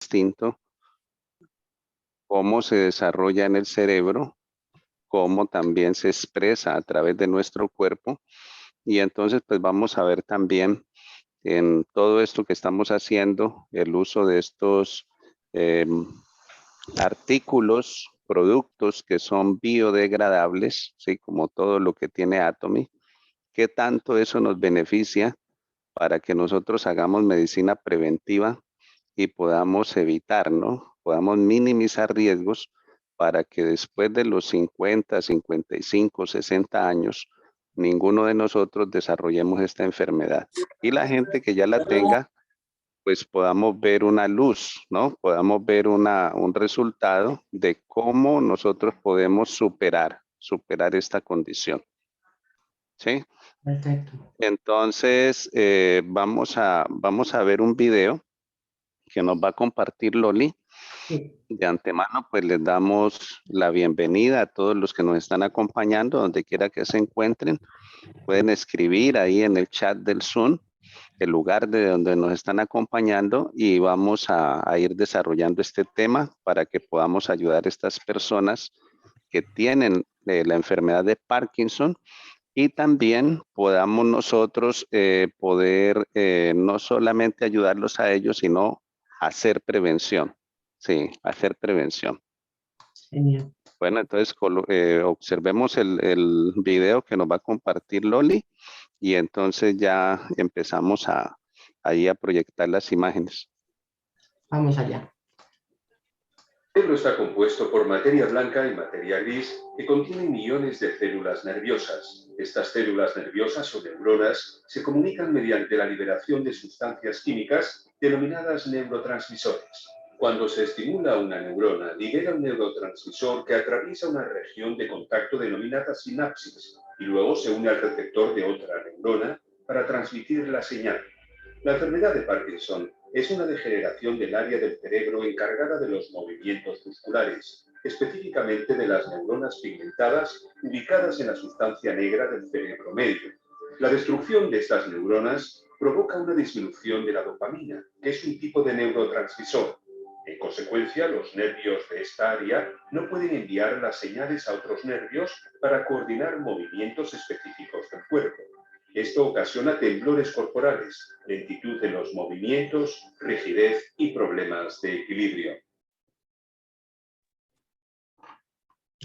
distinto, cómo se desarrolla en el cerebro, cómo también se expresa a través de nuestro cuerpo. Y entonces pues vamos a ver también en todo esto que estamos haciendo, el uso de estos artículos, productos que son biodegradables, ¿sí? Como todo lo que tiene Atomy, qué tanto eso nos beneficia para que nosotros hagamos medicina preventiva y podamos evitar, ¿no? Podamos minimizar riesgos para que después de los 50, 55, 60 años, ninguno de nosotros desarrollemos esta enfermedad. Y la gente que ya la tenga, pues podamos ver una luz, ¿no? Podamos ver un resultado de cómo nosotros podemos superar esta condición. ¿Sí? Perfecto. Entonces, vamos a ver un video que nos va a compartir Loli. Sí. De antemano, pues les damos la bienvenida a todos los que nos están acompañando, donde quiera que se encuentren. Pueden escribir ahí en el chat del Zoom el lugar de donde nos están acompañando y vamos a ir desarrollando este tema para que podamos ayudar a estas personas que tienen la enfermedad de Parkinson y también podamos nosotros poder no solamente ayudarlos a ellos, sino hacer prevención. Sí, hacer prevención. Genial. Bueno, entonces observemos el video que nos va a compartir Loli y entonces ya empezamos ahí a proyectar las imágenes. Vamos allá. El cerebro está compuesto por materia blanca y materia gris que contienen millones de células nerviosas. Estas células nerviosas o neuronas se comunican mediante la liberación de sustancias químicas denominadas neurotransmisores. Cuando se estimula una neurona, libera un neurotransmisor que atraviesa una región de contacto denominada sinapsis y luego se une al receptor de otra neurona para transmitir la señal. La enfermedad de Parkinson es una degeneración del área del cerebro encargada de los movimientos musculares, específicamente de las neuronas pigmentadas ubicadas en la sustancia negra del cerebro medio. La destrucción de estas neuronas provoca una disminución de la dopamina, que es un tipo de neurotransmisor. En consecuencia, los nervios de esta área no pueden enviar las señales a otros nervios para coordinar movimientos específicos del cuerpo. Esto ocasiona temblores corporales, lentitud en los movimientos, rigidez y problemas de equilibrio.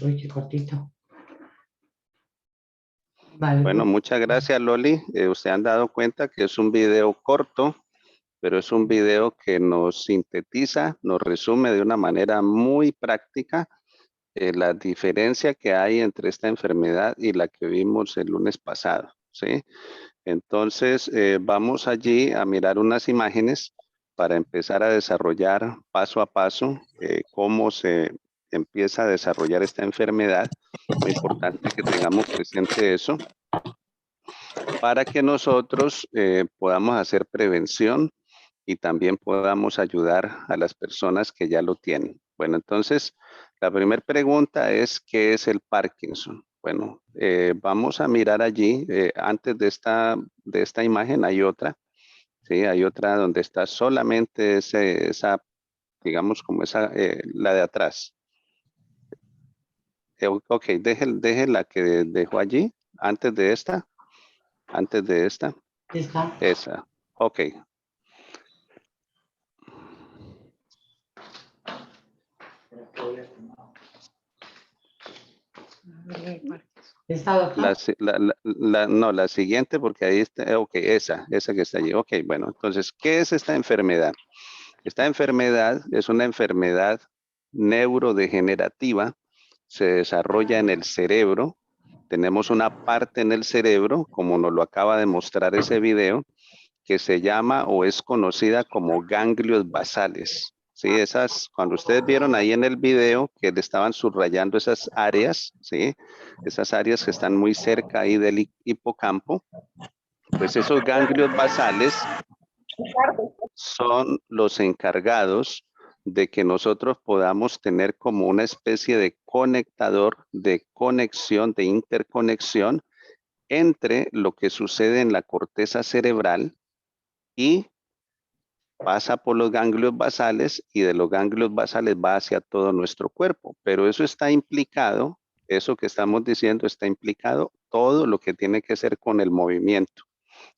Uy, qué cortito. Vale. Bueno, muchas gracias Loli. Ustedes han dado cuenta que es un video corto, pero es un video que nos sintetiza, nos resume de una manera muy práctica la diferencia que hay entre esta enfermedad y la que vimos el lunes pasado, ¿sí? Entonces, vamos allí a mirar unas imágenes para empezar a desarrollar paso a paso cómo se empieza a desarrollar esta enfermedad. Muy importante que tengamos presente eso para que nosotros podamos hacer prevención y también podamos ayudar a las personas que ya lo tienen. Bueno, entonces, la primera pregunta es, ¿qué es el Parkinson? Bueno, vamos a mirar allí, antes de esta imagen hay otra, ¿sí? Hay otra donde está solamente esa, digamos, como esa, la de atrás. Ok, deje la que dejó allí, antes de esta. ¿Está? Esa, ok. ¿Está, doctor? No, la siguiente, porque ahí está, ok, esa que está allí. Ok, bueno, entonces, ¿qué es esta enfermedad? Esta enfermedad es una enfermedad neurodegenerativa, se desarrolla en el cerebro. Tenemos una parte en el cerebro, como nos lo acaba de mostrar ese video, que se llama o es conocida como ganglios basales. Sí, esas, cuando ustedes vieron ahí en el video que le estaban subrayando esas áreas, sí, esas áreas que están muy cerca ahí del hipocampo, pues esos ganglios basales son los encargados de que nosotros podamos tener como una especie de conectador, de conexión, de interconexión entre lo que sucede en la corteza cerebral y pasa por los ganglios basales y de los ganglios basales va hacia todo nuestro cuerpo. Pero eso está implicado, eso que estamos diciendo está implicado todo lo que tiene que ver con el movimiento.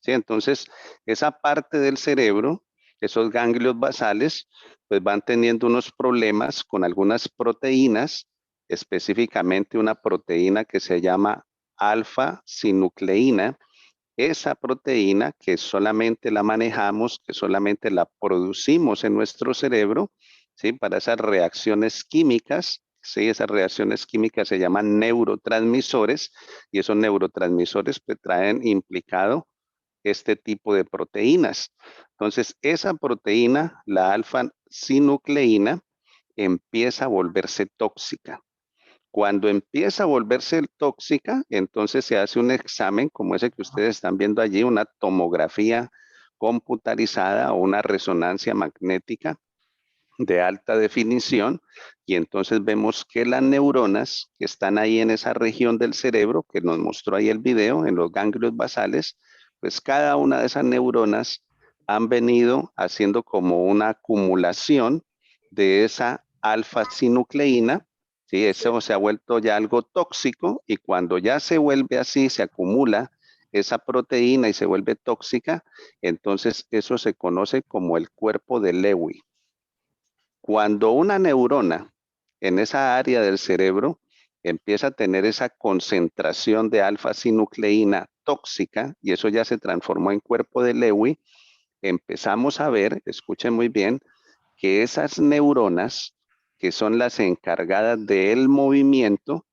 ¿Sí? Entonces, esa parte del cerebro, esos ganglios basales, pues van teniendo unos problemas con algunas proteínas, específicamente una proteína que se llama alfa-sinucleína. Esa proteína que solamente la manejamos, que solamente la producimos en nuestro cerebro, ¿sí? Para esas reacciones químicas, ¿sí? Esas reacciones químicas se llaman neurotransmisores y esos neurotransmisores pues, traen implicado este tipo de proteínas. Entonces, esa proteína, la alfa-sinucleína, empieza a volverse tóxica. Cuando empieza a volverse tóxica, entonces se hace un examen como ese que ustedes están viendo allí, una tomografía computarizada o una resonancia magnética de alta definición, y entonces vemos que las neuronas que están ahí en esa región del cerebro, que nos mostró ahí el video, en los ganglios basales, pues cada una de esas neuronas han venido haciendo como una acumulación de esa alfa-sinucleína. Sí, eso se ha vuelto ya algo tóxico y cuando ya se vuelve así, se acumula esa proteína y se vuelve tóxica, entonces eso se conoce como el cuerpo de Lewy. Cuando una neurona en esa área del cerebro empieza a tener esa concentración de alfa-sinucleína tóxica y eso ya se transformó en cuerpo de Lewy, empezamos a ver, escuchen muy bien, que esas neuronas que son las encargadas del movimiento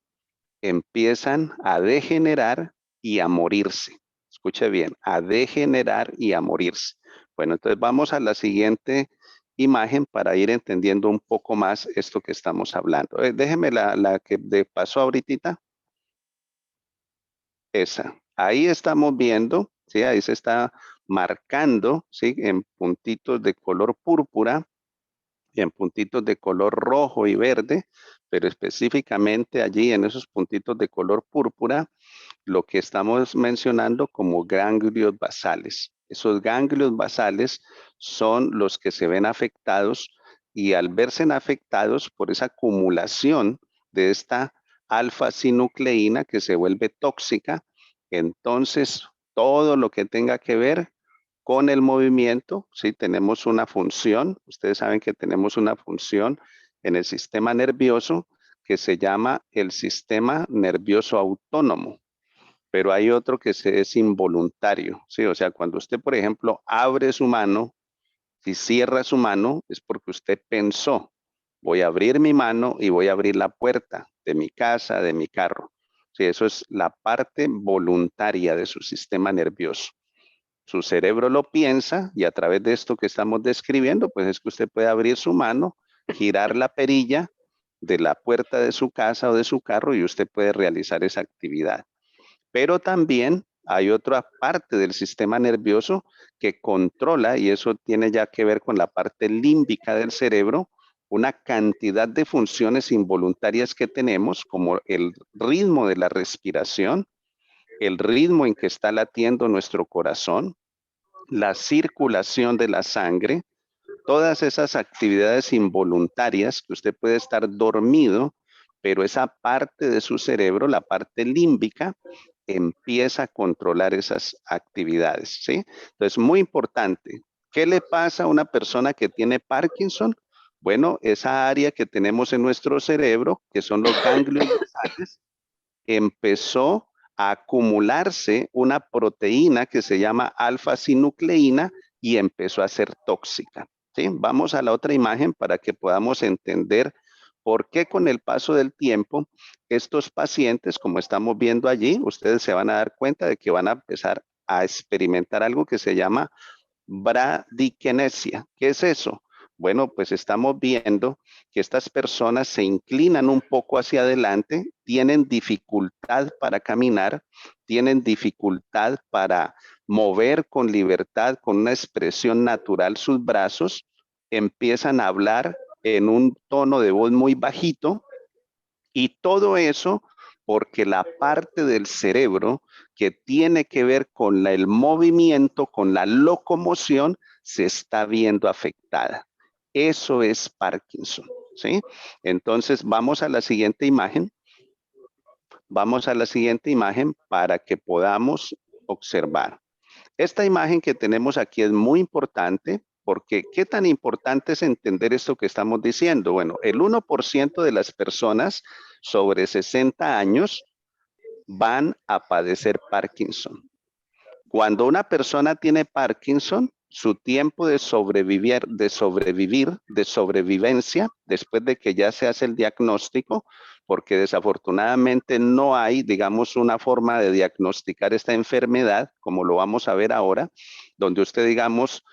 empiezan a degenerar y a morirse. Escuche bien, a degenerar y a morirse. Bueno, entonces vamos a la siguiente imagen para ir entendiendo un poco más esto que estamos hablando. Déjeme la que pasó ahorita. Esa. Ahí estamos viendo, ¿sí? Ahí se está marcando, ¿sí? En puntitos de color púrpura y en puntitos de color rojo y verde, pero específicamente allí en esos puntitos de color púrpura, lo que estamos mencionando como ganglios basales. Esos ganglios basales son los que se ven afectados y al verse afectados por esa acumulación de esta alfa-sinucleína que se vuelve tóxica, entonces todo lo que tenga que ver con el movimiento, ¿sí? Tenemos una función, ustedes saben que tenemos una función en el sistema nervioso que se llama el sistema nervioso autónomo, pero hay otro que es involuntario, ¿sí? O sea, cuando usted, por ejemplo, abre su mano y cierra su mano, es porque usted pensó, voy a abrir mi mano y voy a abrir la puerta de mi casa, de mi carro. Sí, eso es la parte voluntaria de su sistema nervioso. Su cerebro lo piensa y a través de esto que estamos describiendo, pues es que usted puede abrir su mano, girar la perilla de la puerta de su casa o de su carro y usted puede realizar esa actividad. Pero también hay otra parte del sistema nervioso que controla, y eso tiene ya que ver con la parte límbica del cerebro, una cantidad de funciones involuntarias que tenemos, como el ritmo de la respiración, el ritmo en que está latiendo nuestro corazón, la circulación de la sangre, todas esas actividades involuntarias que usted puede estar dormido, pero esa parte de su cerebro, la parte límbica, empieza a controlar esas actividades, ¿sí? Entonces, muy importante. ¿Qué le pasa a una persona que tiene Parkinson? Bueno, esa área que tenemos en nuestro cerebro, que son los ganglios basales, empezó a acumularse una proteína que se llama alfa-sinucleína y empezó a ser tóxica. ¿Sí? Vamos a la otra imagen para que podamos entender por qué con el paso del tiempo estos pacientes, como estamos viendo allí, ustedes se van a dar cuenta de que van a empezar a experimentar algo que se llama bradiquinesia. ¿Qué es eso? Bueno, pues estamos viendo que estas personas se inclinan un poco hacia adelante, tienen dificultad para caminar, tienen dificultad para mover con libertad, con una expresión natural sus brazos, empiezan a hablar en un tono de voz muy bajito y todo eso porque la parte del cerebro que tiene que ver con el movimiento, con la locomoción, se está viendo afectada. Eso es Parkinson, ¿sí? Entonces, vamos a la siguiente imagen. Vamos a la siguiente imagen para que podamos observar. Esta imagen que tenemos aquí es muy importante porque ¿qué tan importante es entender esto que estamos diciendo? Bueno, el 1% de las personas sobre 60 años van a padecer Parkinson. Cuando una persona tiene Parkinson, su tiempo de sobrevivencia, después de que ya se hace el diagnóstico, porque desafortunadamente no hay, digamos, una forma de diagnosticar esta enfermedad, como lo vamos a ver ahora, donde usted, digamos,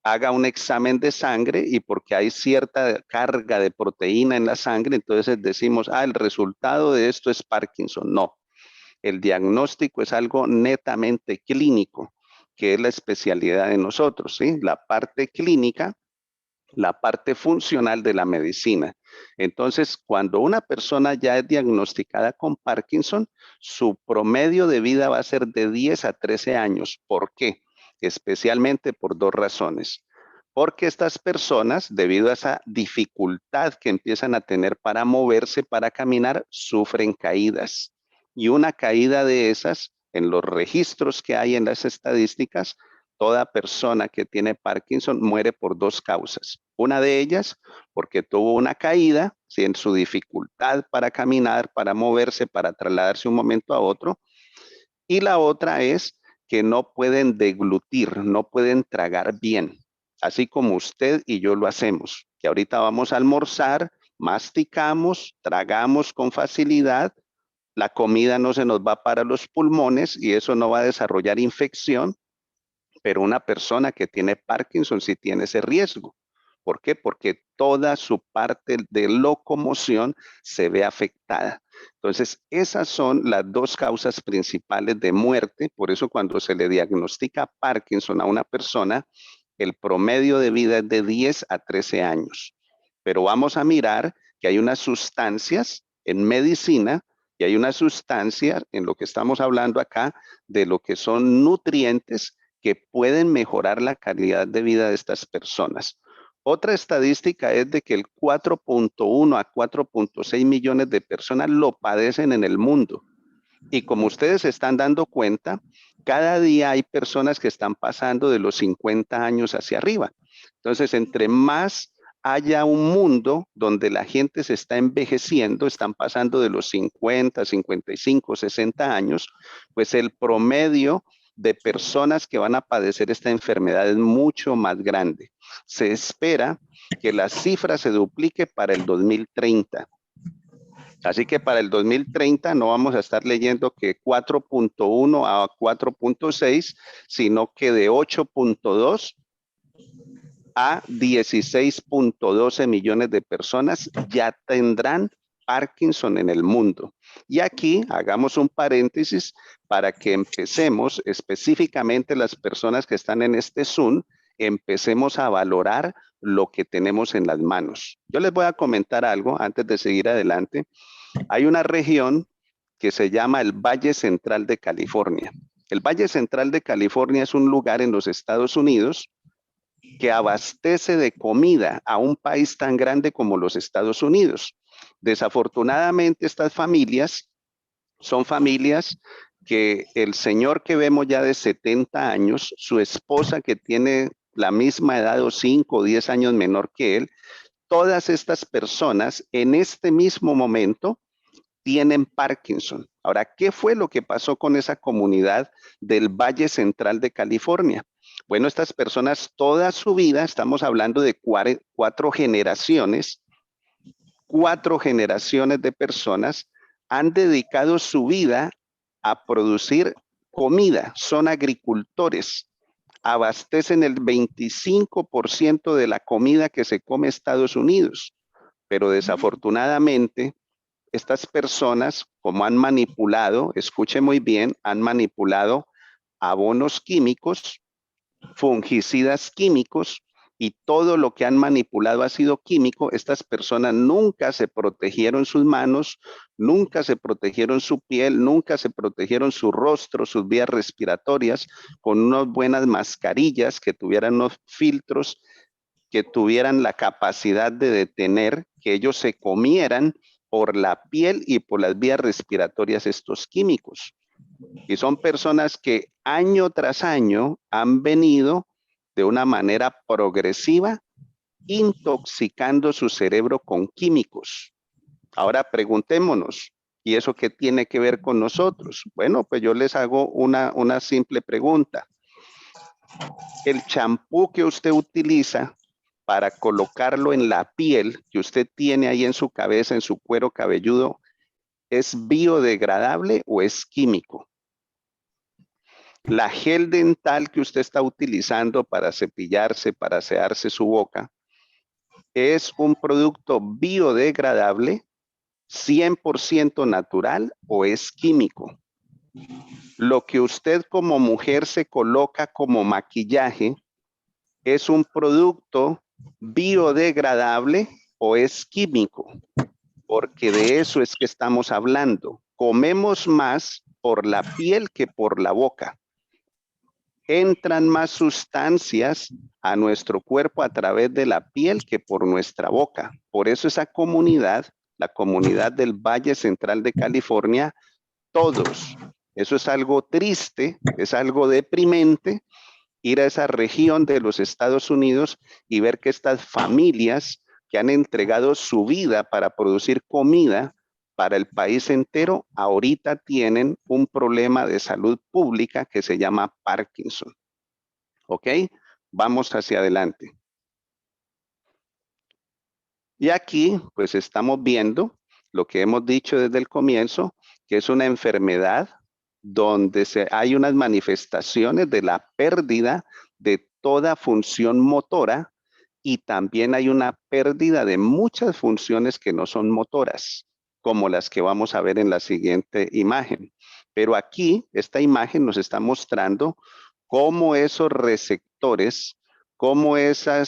haga un examen de sangre y porque hay cierta carga de proteína en la sangre, entonces decimos, el resultado de esto es Parkinson. No, el diagnóstico es algo netamente clínico, que es la especialidad de nosotros, ¿sí? La parte clínica, la parte funcional de la medicina. Entonces, cuando una persona ya es diagnosticada con Parkinson, su promedio de vida va a ser de 10 a 13 años. ¿Por qué? Especialmente por dos razones. Porque estas personas, debido a esa dificultad que empiezan a tener para moverse, para caminar, sufren caídas. Y una caída de esas, en los registros que hay en las estadísticas, toda persona que tiene Parkinson muere por dos causas. Una de ellas, porque tuvo una caída, ¿sí? En su dificultad para caminar, para moverse, para trasladarse un momento a otro. Y la otra es que no pueden deglutir, no pueden tragar bien, así como usted y yo lo hacemos, que ahorita vamos a almorzar, masticamos, tragamos con facilidad, la comida no se nos va para los pulmones y eso no va a desarrollar infección, pero una persona que tiene Parkinson sí tiene ese riesgo. ¿Por qué? Porque toda su parte de locomoción se ve afectada. Entonces, esas son las dos causas principales de muerte. Por eso cuando se le diagnostica Parkinson a una persona, el promedio de vida es de 10 a 13 años. Pero vamos a mirar que hay unas sustancias en medicina y hay una sustancia en lo que estamos hablando acá de lo que son nutrientes que pueden mejorar la calidad de vida de estas personas. Otra estadística es de que el 4.1 a 4.6 millones de personas lo padecen en el mundo. Y como ustedes se están dando cuenta, cada día hay personas que están pasando de los 50 años hacia arriba. Entonces, entre más haya un mundo donde la gente se está envejeciendo, están pasando de los 50, 55, 60 años, pues el promedio de personas que van a padecer esta enfermedad es mucho más grande. Se espera que la cifra se duplique para el 2030. Así que para el 2030 no vamos a estar leyendo que 4.1 a 4.6, sino que de 8.2 a 16.12 millones de personas ya tendrán Parkinson en el mundo. Y aquí hagamos un paréntesis para que empecemos específicamente las personas que están en este Zoom, empecemos a valorar lo que tenemos en las manos. Yo les voy a comentar algo antes de seguir adelante. Hay una región que se llama el Valle Central de California. El Valle Central de California es un lugar en los Estados Unidos que abastece de comida a un país tan grande como los Estados Unidos. Desafortunadamente, estas familias son familias que el señor que vemos ya de 70 años, su esposa que tiene la misma edad o 5 o 10 años menor que él, todas estas personas en este mismo momento tienen Parkinson. Ahora, ¿qué fue lo que pasó con esa comunidad del Valle Central de California? Bueno, estas personas toda su vida, estamos hablando de cuatro generaciones de personas han dedicado su vida a producir comida, son agricultores, abastecen el 25% de la comida que se come en Estados Unidos, pero desafortunadamente estas personas, como han manipulado, escuche muy bien, han manipulado abonos químicos, fungicidas químicos, y todo lo que han manipulado ha sido químico, estas personas nunca se protegieron sus manos, nunca se protegieron su piel, nunca se protegieron su rostro, sus vías respiratorias, con unas buenas mascarillas que tuvieran unos filtros, que tuvieran la capacidad de detener que ellos se comieran por la piel y por las vías respiratorias estos químicos. Y son personas que año tras año han venido de una manera progresiva intoxicando su cerebro con químicos. Ahora preguntémonos, ¿y eso qué tiene que ver con nosotros? Bueno, pues yo les hago una simple pregunta. El champú que usted utiliza para colocarlo en la piel que usted tiene ahí en su cabeza, en su cuero cabelludo, ¿es biodegradable o es químico? La gel dental que usted está utilizando para cepillarse, para asearse su boca, ¿es un producto biodegradable, 100% natural o es químico? Lo que usted como mujer se coloca como maquillaje, ¿es un producto biodegradable o es químico? Porque de eso es que estamos hablando. Comemos más por la piel que por la boca. Entran más sustancias a nuestro cuerpo a través de la piel que por nuestra boca. Por eso esa comunidad, la comunidad del Valle Central de California, todos, eso es algo triste, es algo deprimente, ir a esa región de los Estados Unidos y ver que estas familias que han entregado su vida para producir comida para el país entero, ahorita tienen un problema de salud pública que se llama Parkinson. ¿Ok? Vamos hacia adelante. Y aquí, pues estamos viendo lo que hemos dicho desde el comienzo, que es una enfermedad donde hay unas manifestaciones de la pérdida de toda función motora y también hay una pérdida de muchas funciones que no son motoras, como las que vamos a ver en la siguiente imagen. Pero aquí, esta imagen nos está mostrando cómo esos receptores, cómo esa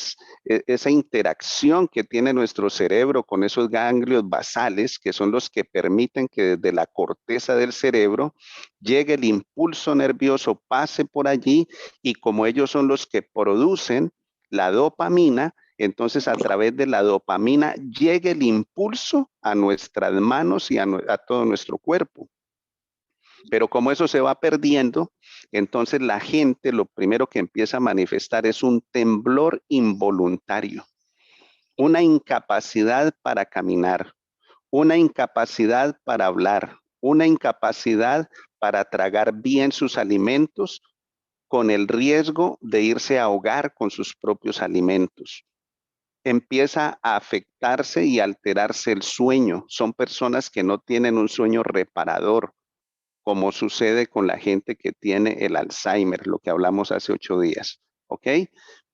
interacción que tiene nuestro cerebro con esos ganglios basales, que son los que permiten que desde la corteza del cerebro llegue el impulso nervioso, pase por allí, y como ellos son los que producen la dopamina, entonces a través de la dopamina llegue el impulso a nuestras manos y a todo nuestro cuerpo. Pero como eso se va perdiendo, entonces la gente lo primero que empieza a manifestar es un temblor involuntario, una incapacidad para caminar, una incapacidad para hablar, una incapacidad para tragar bien sus alimentos, con el riesgo de irse a ahogar con sus propios alimentos. Empieza a afectarse y alterarse el sueño. Son personas que no tienen un sueño reparador, como sucede con la gente que tiene el Alzheimer, lo que hablamos hace 8 días. ¿Ok?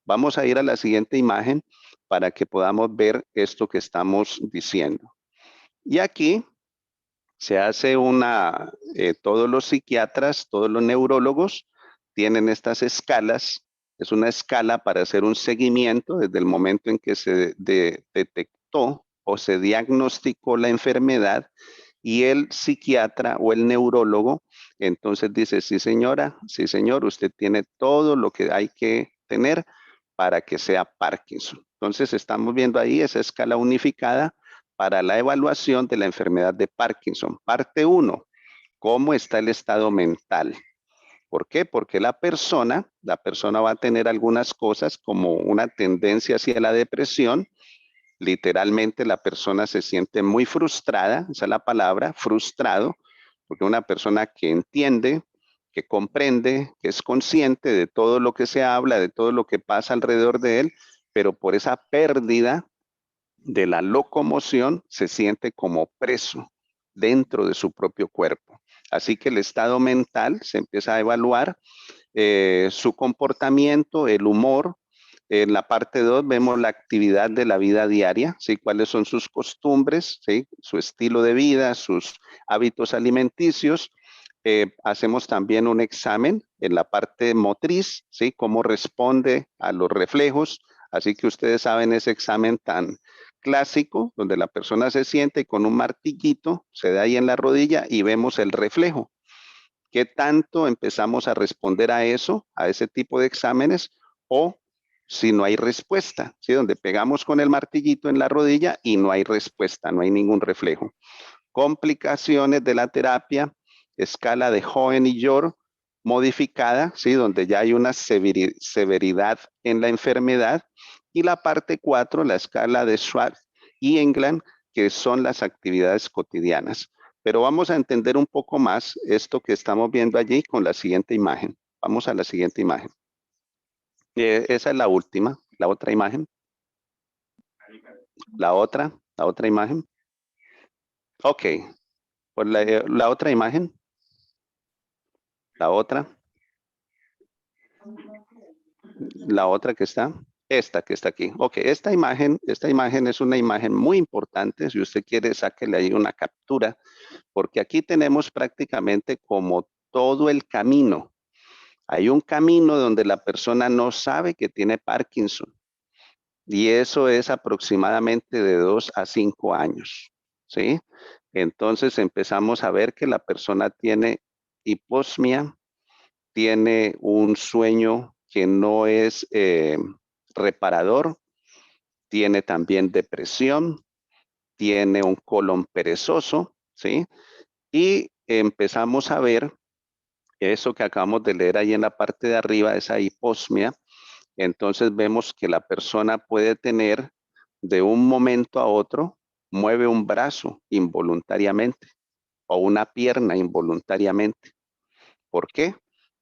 Vamos a ir a la siguiente imagen para que podamos ver esto que estamos diciendo. Y aquí se hace todos los psiquiatras, todos los neurólogos tienen estas escalas. Es una escala para hacer un seguimiento desde el momento en que se detectó o se diagnosticó la enfermedad, y el psiquiatra o el neurólogo entonces dice: sí señora, sí señor, usted tiene todo lo que hay que tener para que sea Parkinson. Entonces estamos viendo ahí esa escala unificada para la evaluación de la enfermedad de Parkinson. Parte 1, ¿cómo está el estado mental? ¿Por qué? Porque la persona va a tener algunas cosas como una tendencia hacia la depresión. Literalmente la persona se siente muy frustrada, esa es la palabra, frustrado, porque una persona que entiende, que comprende, que es consciente de todo lo que se habla, de todo lo que pasa alrededor de él, pero por esa pérdida de la locomoción se siente como preso dentro de su propio cuerpo. Así que el estado mental se empieza a evaluar, su comportamiento, el humor. En la parte 2 vemos la actividad de la vida diaria, ¿sí? Cuáles son sus costumbres, ¿sí? Su estilo de vida, sus hábitos alimenticios. Hacemos también un examen en la parte motriz, ¿sí? Cómo responde a los reflejos, Así que ustedes saben ese examen tan clásico, donde la persona se siente y con un martillito se da ahí en la rodilla y vemos el reflejo. ¿Qué tanto empezamos a responder a eso, a ese tipo de exámenes? O si no hay respuesta, ¿sí? Donde pegamos con el martillito en la rodilla y no hay respuesta, no hay ningún reflejo. Complicaciones de la terapia, escala de Hoehn y Yahr modificada, ¿sí? Donde ya hay una severidad en la enfermedad. Y la parte 4, la escala de Schwartz y England, que son las actividades cotidianas. Pero vamos a entender un poco más esto que estamos viendo allí con la siguiente imagen. Vamos a la siguiente imagen. Esa es la última, la otra imagen. La otra imagen. Ok, por la otra imagen. La otra. La otra que está. Esta que está aquí. Ok, esta imagen es una imagen muy importante. Si usted quiere, sáquele ahí una captura, porque aquí tenemos prácticamente como todo el camino. Hay un camino donde la persona no sabe que tiene Parkinson. Y eso es aproximadamente de 2 a 5 años, ¿sí? Entonces empezamos a ver que la persona tiene hiposmia, tiene un sueño que no es reparador, tiene también depresión, tiene un colon perezoso, ¿sí? Y empezamos a ver eso que acabamos de leer ahí en la parte de arriba, esa hiposmia. Entonces vemos que la persona puede tener de un momento a otro, mueve un brazo involuntariamente o una pierna involuntariamente. ¿Por qué?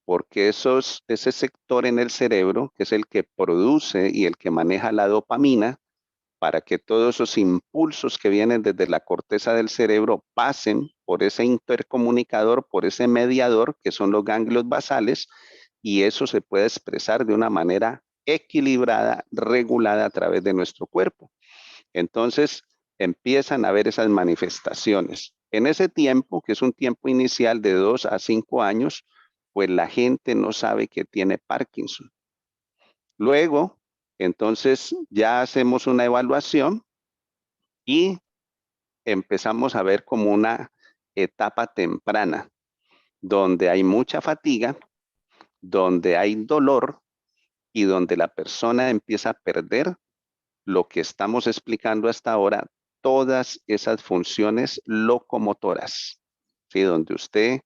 Porque ese sector en el cerebro, que es el que produce y el que maneja la dopamina, para que todos esos impulsos que vienen desde la corteza del cerebro pasen por ese intercomunicador, por ese mediador, que son los ganglios basales, y eso se puede expresar de una manera equilibrada, regulada a través de nuestro cuerpo. Entonces, empiezan a ver esas manifestaciones. En ese tiempo, que es un tiempo inicial de 2 a 5 años, pues la gente no sabe que tiene Parkinson. Luego, entonces ya hacemos una evaluación y empezamos a ver como una etapa temprana, donde hay mucha fatiga, donde hay dolor y donde la persona empieza a perder lo que estamos explicando hasta ahora, todas esas funciones locomotoras, ¿sí? Donde usted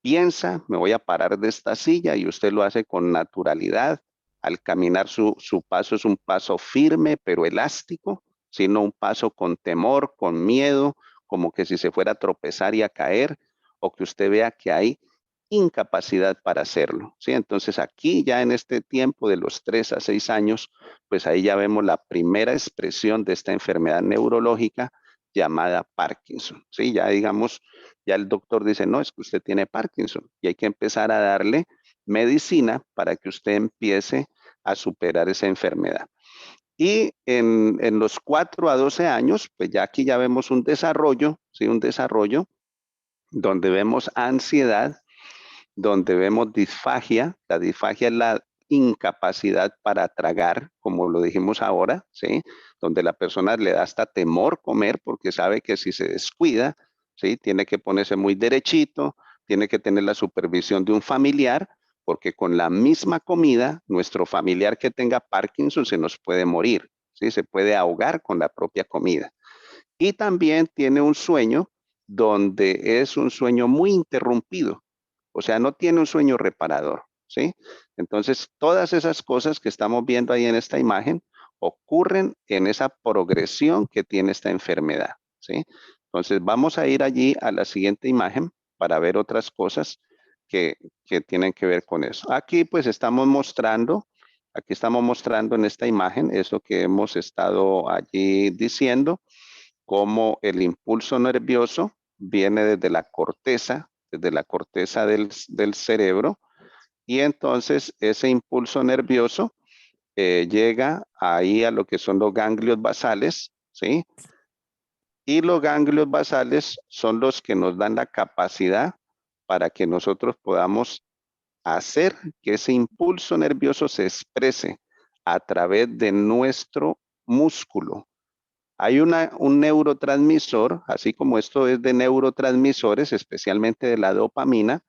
piensa, me voy a parar de esta silla y usted lo hace con naturalidad. Al caminar su paso es un paso firme pero elástico, sino un paso con temor, con miedo, como que si se fuera a tropezar y a caer, o que usted vea que hay incapacidad para hacerlo, ¿sí? Entonces aquí ya en este tiempo de los 3 a 6 años, pues ahí ya vemos la primera expresión de esta enfermedad neurológica llamada Parkinson, ¿sí? Ya digamos, ya el doctor dice, no, es que usted tiene Parkinson y hay que empezar a darle medicina para que usted empiece a superar esa enfermedad. Y en los 4 a 12 años, pues ya aquí ya vemos un desarrollo, ¿sí? Un desarrollo donde vemos ansiedad, donde vemos disfagia. La disfagia es la incapacidad para tragar, como lo dijimos ahora, ¿sí? Donde la persona le da hasta temor comer porque sabe que si se descuida, ¿sí? Tiene que ponerse muy derechito, tiene que tener la supervisión de un familiar, porque con la misma comida, nuestro familiar que tenga Parkinson se nos puede morir, ¿sí? Se puede ahogar con la propia comida. Y también tiene un sueño donde es un sueño muy interrumpido, o sea, no tiene un sueño reparador, ¿sí? Entonces, todas esas cosas que estamos viendo ahí en esta imagen ocurren en esa progresión que tiene esta enfermedad, ¿sí? Entonces, vamos a ir allí a la siguiente imagen para ver otras cosas que tienen que ver con eso. Aquí pues estamos mostrando en esta imagen eso que hemos estado allí diciendo, cómo el impulso nervioso viene desde la corteza del cerebro, y entonces ese impulso nervioso llega ahí a lo que son los ganglios basales, ¿sí? Y los ganglios basales son los que nos dan la capacidad para que nosotros podamos hacer que ese impulso nervioso se exprese a través de nuestro músculo. Hay un neurotransmisor, así como esto es de neurotransmisores, especialmente de la dopamina,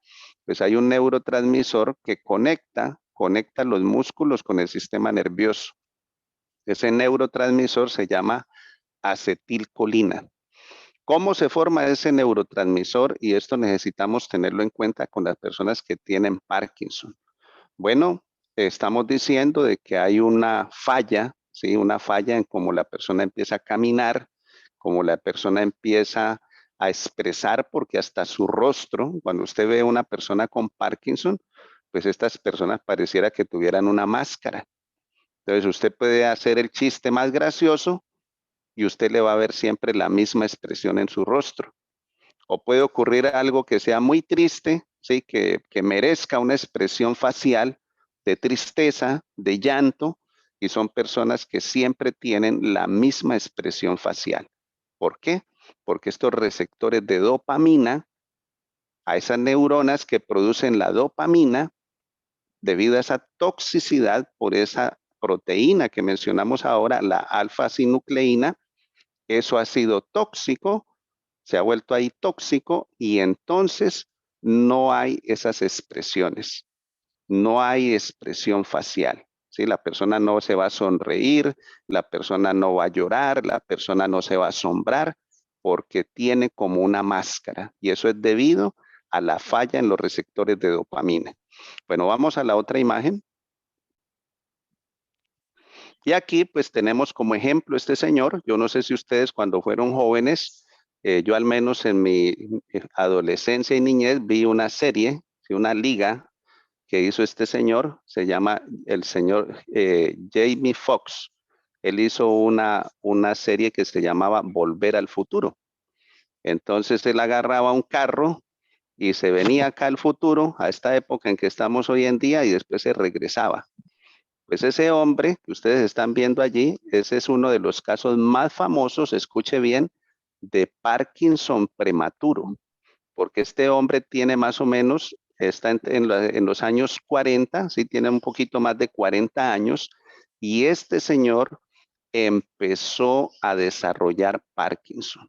pues hay un neurotransmisor que conecta los músculos con el sistema nervioso. Ese neurotransmisor se llama acetilcolina. ¿Cómo se forma ese neurotransmisor? Y esto necesitamos tenerlo en cuenta con las personas que tienen Parkinson. Bueno, estamos diciendo de que hay una falla, ¿sí? Una falla en cómo la persona empieza a caminar, cómo la persona empieza a expresar, porque hasta su rostro, cuando usted ve a una persona con Parkinson, pues estas personas pareciera que tuvieran una máscara. Entonces usted puede hacer el chiste más gracioso y usted le va a ver siempre la misma expresión en su rostro. O puede ocurrir algo que sea muy triste, ¿sí? que merezca una expresión facial de tristeza, de llanto, y son personas que siempre tienen la misma expresión facial. ¿Por qué? Porque estos receptores de dopamina, a esas neuronas que producen la dopamina, debido a esa toxicidad por esa proteína que mencionamos ahora, la alfa-sinucleína, eso ha sido tóxico, se ha vuelto ahí tóxico y entonces no hay esas expresiones, no hay expresión facial. ¿Sí? La persona no se va a sonreír, la persona no va a llorar, la persona no se va a asombrar porque tiene como una máscara y eso es debido a la falla en los receptores de dopamina. Bueno, vamos a la otra imagen. Y aquí pues tenemos como ejemplo este señor. Yo no sé si ustedes cuando fueron jóvenes, yo al menos en mi adolescencia y niñez vi una serie, una liga que hizo este señor, se llama el señor Jamie Foxx. Él hizo una serie que se llamaba Volver al Futuro. Entonces él agarraba un carro y se venía acá al futuro, a esta época en que estamos hoy en día, y después se regresaba. Pues ese hombre que ustedes están viendo allí, ese es uno de los casos más famosos, escuche bien, de Parkinson prematuro, porque este hombre tiene más o menos, está en los años 40, sí, tiene un poquito más de 40 años, y este señor empezó a desarrollar Parkinson,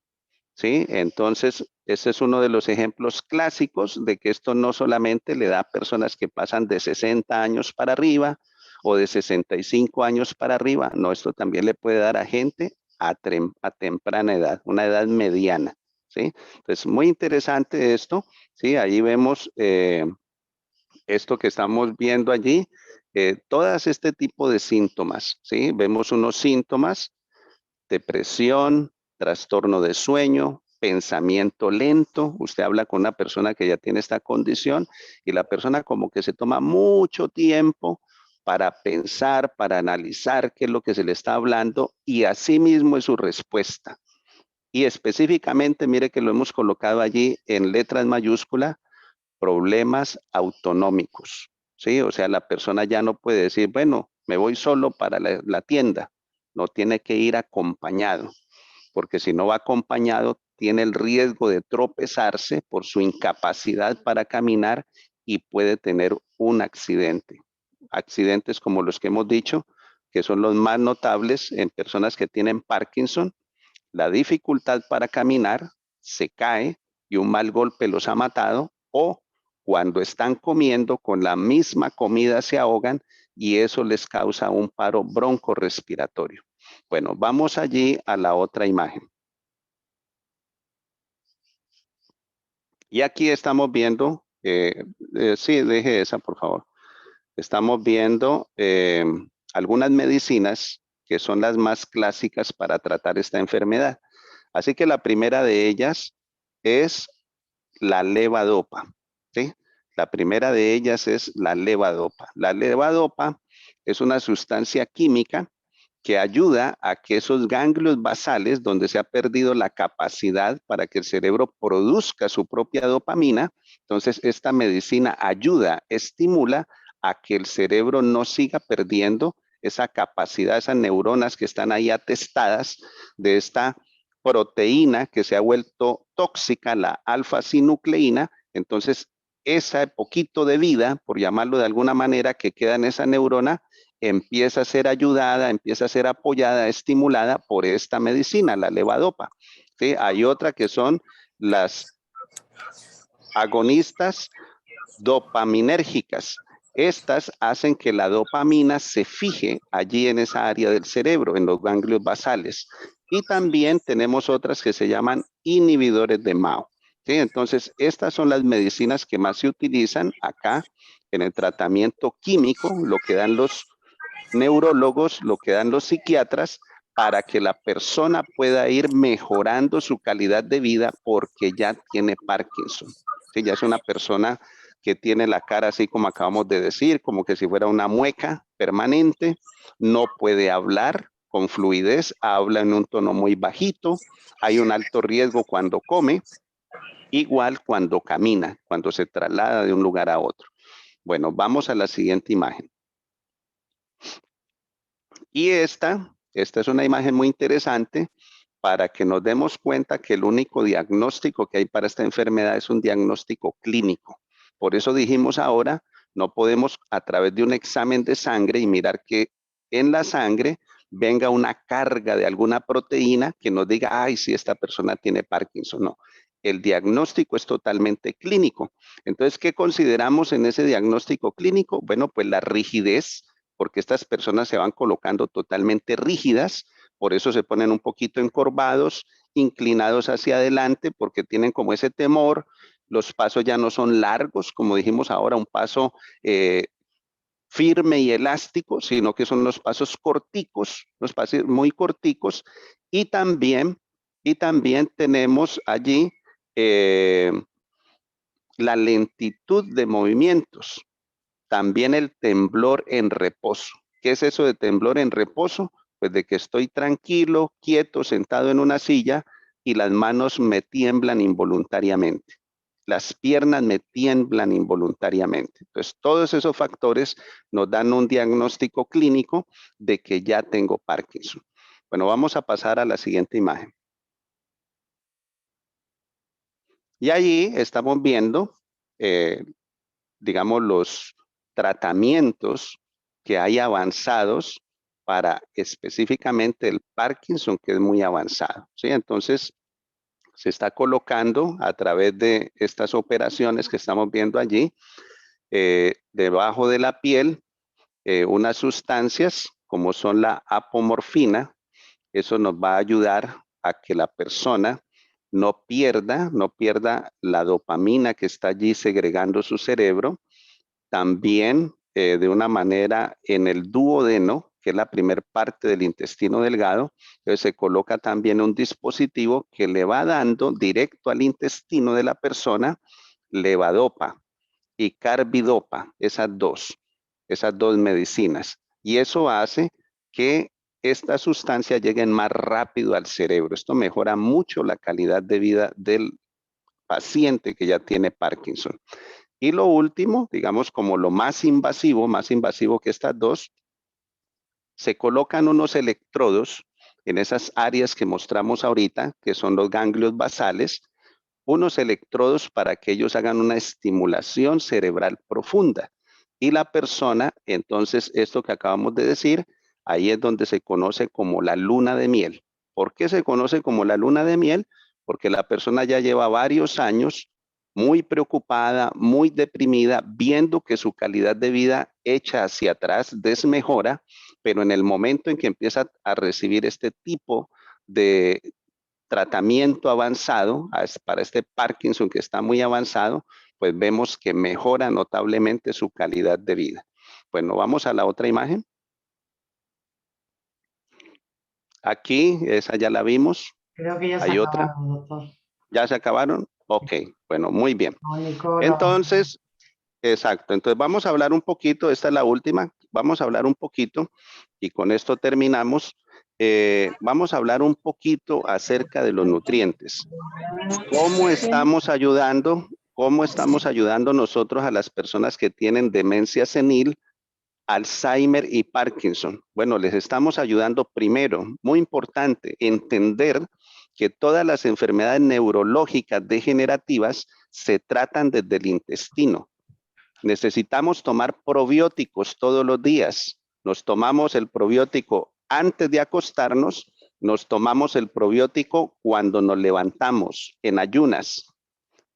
¿sí? Entonces, ese es uno de los ejemplos clásicos de que esto no solamente le da a personas que pasan de 60 años para arriba, o de 65 años para arriba, no, esto también le puede dar a gente a temprana edad, una edad mediana, ¿sí? Entonces, muy interesante esto, ¿sí? Ahí vemos esto que estamos viendo allí, todas este tipo de síntomas, ¿sí? Vemos unos síntomas, depresión, trastorno de sueño, pensamiento lento. Usted habla con una persona que ya tiene esta condición y la persona como que se toma mucho tiempo para pensar, para analizar qué es lo que se le está hablando y así mismo es su respuesta. Y específicamente, mire que lo hemos colocado allí en letras mayúsculas, problemas autonómicos, ¿sí? O sea, la persona ya no puede decir, bueno, me voy solo para la tienda, no tiene que ir acompañado, porque si no va acompañado, tiene el riesgo de tropezarse por su incapacidad para caminar y puede tener un accidente. Accidentes como los que hemos dicho, que son los más notables en personas que tienen Parkinson, la dificultad para caminar, se cae y un mal golpe los ha matado, o cuando están comiendo con la misma comida se ahogan y eso les causa un paro broncorrespiratorio. Bueno, vamos allí a la otra imagen. Y aquí estamos viendo, sí, deje esa por favor. Estamos viendo algunas medicinas que son las más clásicas para tratar esta enfermedad. Así que la primera de ellas es la levodopa, ¿sí? La primera de ellas es la levodopa. La levodopa es una sustancia química que ayuda a que esos ganglios basales, donde se ha perdido la capacidad para que el cerebro produzca su propia dopamina, entonces esta medicina ayuda, estimula a que el cerebro no siga perdiendo esa capacidad, esas neuronas que están ahí atestadas de esta proteína que se ha vuelto tóxica, la alfa-sinucleína. Entonces, ese poquito de vida, por llamarlo de alguna manera, que queda en esa neurona, empieza a ser ayudada, empieza a ser apoyada, estimulada por esta medicina, la levodopa. ¿Sí? Hay otra que son las agonistas dopaminérgicas. Estas hacen que la dopamina se fije allí en esa área del cerebro, en los ganglios basales. Y también tenemos otras que se llaman inhibidores de MAO. ¿Sí? Entonces, estas son las medicinas que más se utilizan acá en el tratamiento químico, lo que dan los neurólogos, lo que dan los psiquiatras, para que la persona pueda ir mejorando su calidad de vida porque ya tiene Parkinson. ¿Sí? Ya es una persona que tiene la cara así como acabamos de decir, como que si fuera una mueca permanente, no puede hablar con fluidez, habla en un tono muy bajito, hay un alto riesgo cuando come, igual cuando camina, cuando se traslada de un lugar a otro. Bueno, vamos a la siguiente imagen. Y esta es una imagen muy interesante para que nos demos cuenta que el único diagnóstico que hay para esta enfermedad es un diagnóstico clínico. Por eso dijimos ahora, no podemos a través de un examen de sangre y mirar que en la sangre venga una carga de alguna proteína que nos diga, ay, si esta persona tiene Parkinson. No, el diagnóstico es totalmente clínico. Entonces, ¿qué consideramos en ese diagnóstico clínico? Bueno, pues la rigidez, porque estas personas se van colocando totalmente rígidas, por eso se ponen un poquito encorvados, inclinados hacia adelante, porque tienen como ese temor. Los pasos ya no son largos, como dijimos ahora, un paso firme y elástico, sino que son los pasos corticos, los pasos muy corticos, y también tenemos allí la lentitud de movimientos, también el temblor en reposo. ¿Qué es eso de temblor en reposo? Pues de que estoy tranquilo, quieto, sentado en una silla y las manos me tiemblan involuntariamente. Las piernas me tiemblan involuntariamente. Entonces, todos esos factores nos dan un diagnóstico clínico de que ya tengo Parkinson. Bueno, vamos a pasar a la siguiente imagen. Y allí estamos viendo, digamos, los tratamientos que hay avanzados para específicamente el Parkinson, que es muy avanzado. ¿Sí? Entonces, se está colocando a través de estas operaciones que estamos viendo allí, debajo de la piel, unas sustancias como son la apomorfina. Eso nos va a ayudar a que la persona no pierda la dopamina que está allí segregando su cerebro. También de una manera en el duodeno, que es la primera parte del intestino delgado, entonces se coloca también un dispositivo que le va dando directo al intestino de la persona levodopa y carbidopa, esas dos medicinas. Y eso hace que estas sustancias lleguen más rápido al cerebro. Esto mejora mucho la calidad de vida del paciente que ya tiene Parkinson. Y lo último, digamos como lo más invasivo que estas dos, se colocan unos electrodos en esas áreas que mostramos ahorita, que son los ganglios basales, unos electrodos para que ellos hagan una estimulación cerebral profunda. Y la persona, entonces, esto que acabamos de decir, ahí es donde se conoce como la luna de miel. ¿Por qué se conoce como la luna de miel? Porque la persona ya lleva varios años muy preocupada, muy deprimida, viendo que su calidad de vida echa hacia atrás desmejora, pero en el momento en que empieza a recibir este tipo de tratamiento avanzado para este Parkinson que está muy avanzado, pues vemos que mejora notablemente su calidad de vida. Bueno, vamos a la otra imagen. Aquí, esa ya la vimos. Creo que ya se Hay otra. acabaron, doctor. ¿Ya se acabaron? Ok, bueno, muy bien. Entonces, exacto. Entonces vamos a hablar un poquito, esta es la última, vamos a hablar un poquito y con esto terminamos. Vamos a hablar un poquito acerca de los nutrientes. ¿Cómo estamos ayudando nosotros a las personas que tienen demencia senil, Alzheimer y Parkinson? Bueno, les estamos ayudando primero, muy importante, entender que todas las enfermedades neurológicas degenerativas se tratan desde el intestino. Necesitamos tomar probióticos todos los días. Nos tomamos el probiótico antes de acostarnos, nos tomamos el probiótico cuando nos levantamos en ayunas,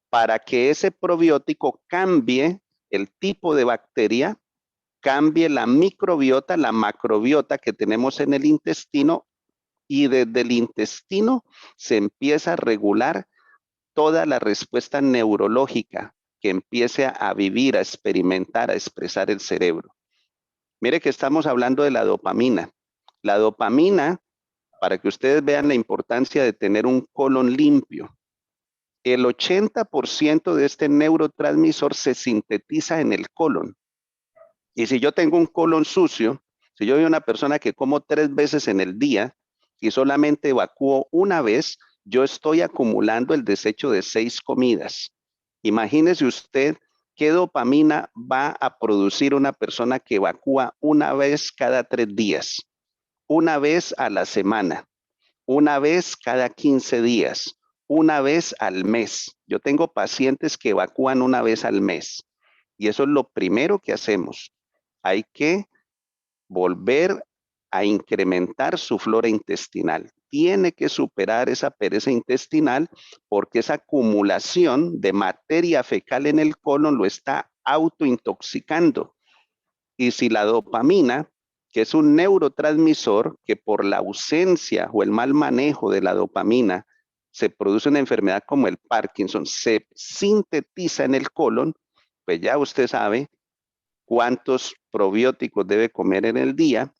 para que ese probiótico cambie el tipo de bacteria, cambie la microbiota, la macrobiota que tenemos en el intestino, y desde el intestino se empieza a regular toda la respuesta neurológica que empiece a vivir, a experimentar, a expresar el cerebro. Mire que estamos hablando de la dopamina. La dopamina, para que ustedes vean la importancia de tener un colon limpio, el 80% de este neurotransmisor se sintetiza en el colon. Y si yo tengo un colon sucio, si yo soy una persona que como 3 veces en el día y solamente evacúo una vez, yo estoy acumulando el desecho de 6 comidas. Imagínese usted qué dopamina va a producir una persona que evacúa una vez cada 3 días, una vez a la semana, una vez cada 15 días, una vez al mes. Yo tengo pacientes que evacúan una vez al mes. Y eso es lo primero que hacemos. Hay que volver a incrementar su flora intestinal. Tiene que superar esa pereza intestinal porque esa acumulación de materia fecal en el colon lo está autointoxicando. Y si la dopamina, que es un neurotransmisor que por la ausencia o el mal manejo de la dopamina se produce una enfermedad como el Parkinson, se sintetiza en el colon, pues ya usted sabe cuántos probióticos debe comer en el día,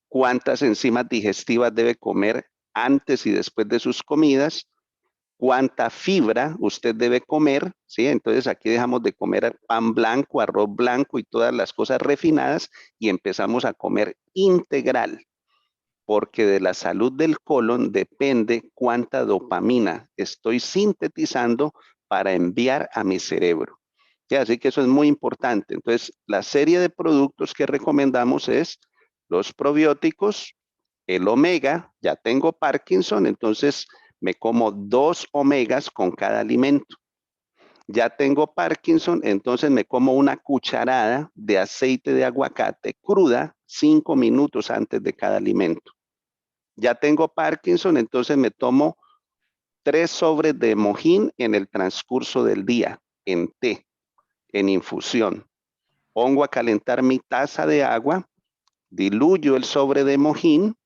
cuántas enzimas digestivas debe comer antes y después de sus comidas, cuánta fibra usted debe comer, ¿sí? Entonces aquí dejamos de comer pan blanco, arroz blanco y todas las cosas refinadas y empezamos a comer integral, porque de la salud del colon depende cuánta dopamina estoy sintetizando para enviar a mi cerebro. ¿Sí? Así que eso es muy importante. Entonces, la serie de productos que recomendamos es los probióticos, el omega, ya tengo Parkinson, entonces me como 2 omegas con cada alimento. Ya tengo Parkinson, entonces me como una cucharada de aceite de aguacate cruda 5 minutos antes de cada alimento. Ya tengo Parkinson, entonces me tomo 3 sobres de mojín en el transcurso del día, en té, en infusión. Pongo a calentar mi taza de agua, diluyo el sobre de mojín,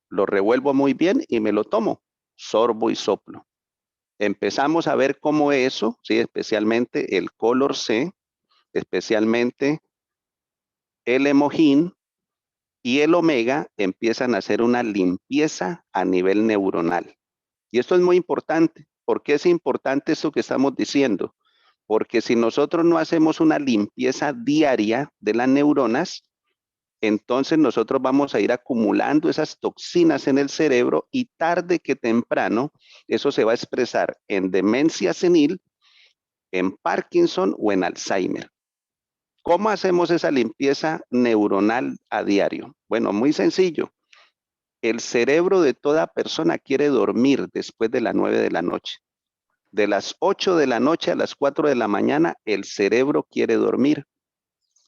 lo revuelvo muy bien y me lo tomo, sorbo y soplo. Empezamos a ver cómo eso, ¿sí? Especialmente el color C, especialmente el hemojín y el omega empiezan a hacer una limpieza a nivel neuronal. Y esto es muy importante. ¿Por qué es importante esto que estamos diciendo? Porque si nosotros no hacemos una limpieza diaria de las neuronas, entonces nosotros vamos a ir acumulando esas toxinas en el cerebro y tarde que temprano eso se va a expresar en demencia senil, en Parkinson o en Alzheimer. ¿Cómo hacemos esa limpieza neuronal a diario? Bueno, muy sencillo. El cerebro de toda persona quiere dormir después de las 9 de la noche. De las 8 de la noche a las 4 de la mañana, el cerebro quiere dormir.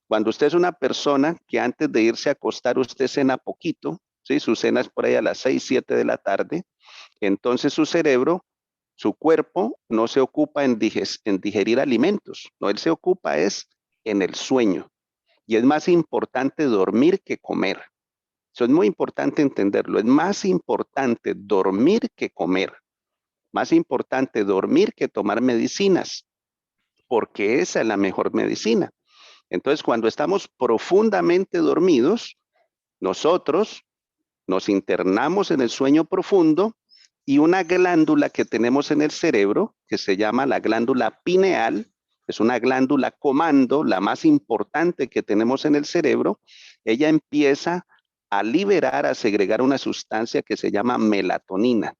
Cuando usted es una persona que antes de irse a acostar usted cena poquito, ¿sí? Su cena es por ahí a las 6, 7 de la tarde, entonces su cerebro, su cuerpo no se ocupa en digerir alimentos, no, él se ocupa es en el sueño. Y es más importante dormir que comer. Eso es muy importante entenderlo. Es más importante dormir que comer. Más importante dormir que tomar medicinas, porque esa es la mejor medicina. Entonces, cuando estamos profundamente dormidos, nosotros nos internamos en el sueño profundo y una glándula que tenemos en el cerebro, que se llama la glándula pineal, es una glándula comando, la más importante que tenemos en el cerebro, ella empieza a liberar, a segregar una sustancia que se llama melatonina.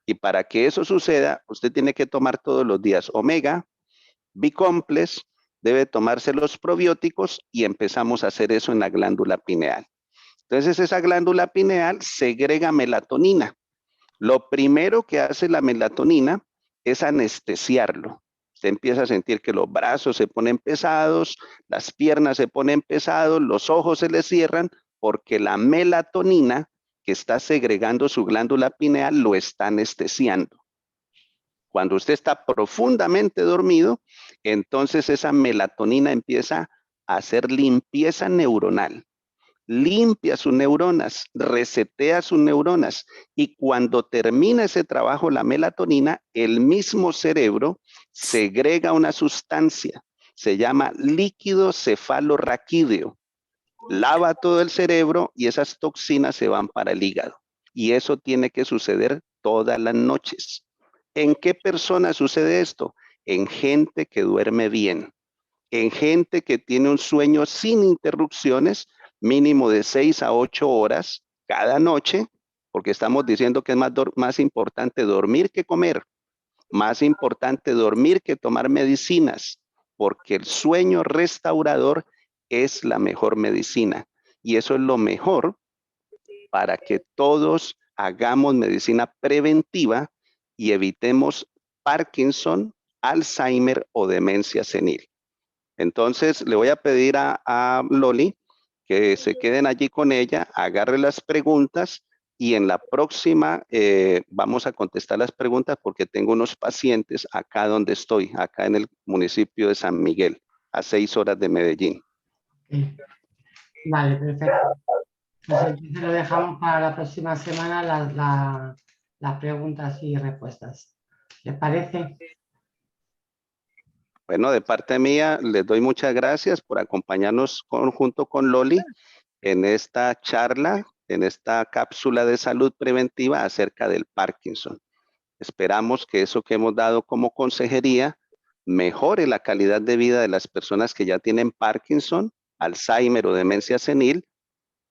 Y para que eso suceda, usted tiene que tomar todos los días omega, B-complex, debe tomarse los probióticos y empezamos a hacer eso en la glándula pineal. Entonces esa glándula pineal segrega melatonina. Lo primero que hace la melatonina es anestesiarlo. Usted empieza a sentir que los brazos se ponen pesados, las piernas se ponen pesados, los ojos se le cierran, porque la melatonina que está segregando su glándula pineal lo está anestesiando. Cuando usted está profundamente dormido, entonces esa melatonina empieza a hacer limpieza neuronal. Limpia sus neuronas, resetea sus neuronas, y cuando termina ese trabajo la melatonina, el mismo cerebro segrega una sustancia, se llama líquido cefalorraquídeo. Lava todo el cerebro y esas toxinas se van para el hígado. Y eso tiene que suceder todas las noches. ¿En qué personas sucede esto? En gente que duerme bien, en gente que tiene un sueño sin interrupciones, mínimo de 6 a 8 horas cada noche, porque estamos diciendo que es más importante dormir que comer, más importante dormir que tomar medicinas, porque el sueño restaurador es la mejor medicina. Y eso es lo mejor para que todos hagamos medicina preventiva y evitemos Parkinson, Alzheimer o demencia senil. Entonces, le voy a pedir a Loli que se queden allí con ella, agarre las preguntas y en la próxima vamos a contestar las preguntas porque tengo unos pacientes acá donde estoy, acá en el municipio de San Miguel, a 6 horas de Medellín. Sí. Vale, perfecto. Pues entonces lo dejamos para la próxima semana las preguntas y respuestas. ¿Les parece? Bueno, de parte mía, les doy muchas gracias por acompañarnos junto con Loli en esta charla, en esta cápsula de salud preventiva acerca del Parkinson. Esperamos que eso que hemos dado como consejería mejore la calidad de vida de las personas que ya tienen Parkinson, Alzheimer o demencia senil,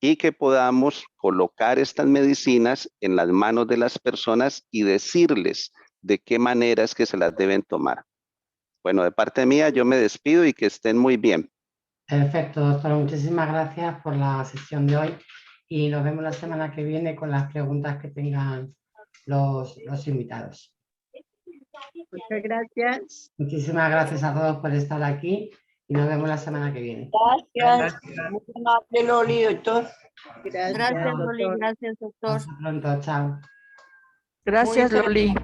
y que podamos colocar estas medicinas en las manos de las personas y decirles de qué manera es que se las deben tomar. Bueno, de parte mía yo me despido y que estén muy bien. Perfecto, doctor. Muchísimas gracias por la sesión de hoy y nos vemos la semana que viene con las preguntas que tengan los invitados. Muchas gracias. Muchísimas gracias a todos por estar aquí y nos vemos la semana que viene. Gracias. Muy amable, Loli, doctor. Gracias, Gracias, Loli. doctor. Gracias, doctor. Hasta pronto. Chao. Gracias, Muy Loli.